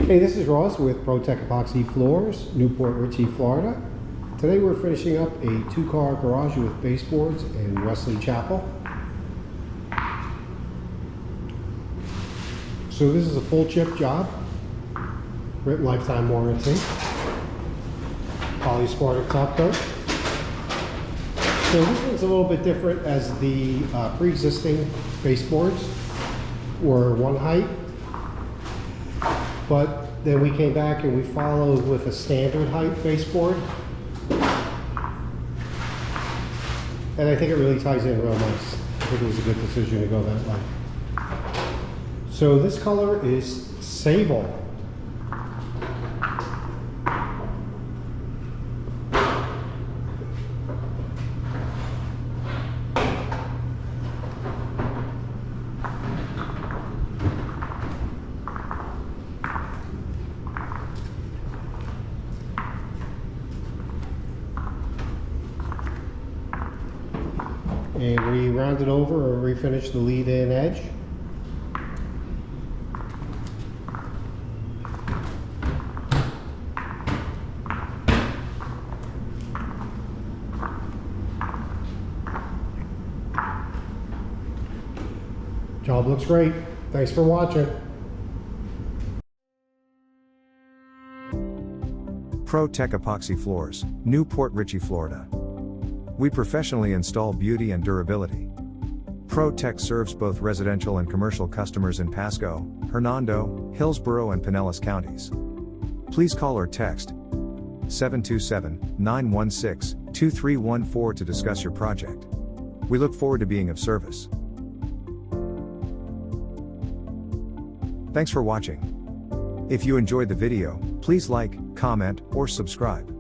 Hey, this is Ross with ProTech Epoxy Floors, Newport Richey, Florida. Today we're finishing up a two-car garage with baseboards in Wesley Chapel. So this is a full chip job, written lifetime warranty, polyaspartic top coat. So this one's a little bit different as the pre-existing baseboards were one height, but then we came back and we followed with a standard height baseboard. And I think it really ties in real nice. I think it was a good decision to go that way. So this color is sable. And we rounded over or refinished the lead-in edge. Job looks great. Thanks for watching. ProTech Epoxy Floors, Newport Richey, Florida. We professionally install beauty and durability. ProTech serves both residential and commercial customers in Pasco, Hernando, Hillsborough and Pinellas counties. Please call or text 727-916-2314 to discuss your project. We look forward to being of service. Thanks for watching. If you enjoyed the video, please like, comment, or subscribe.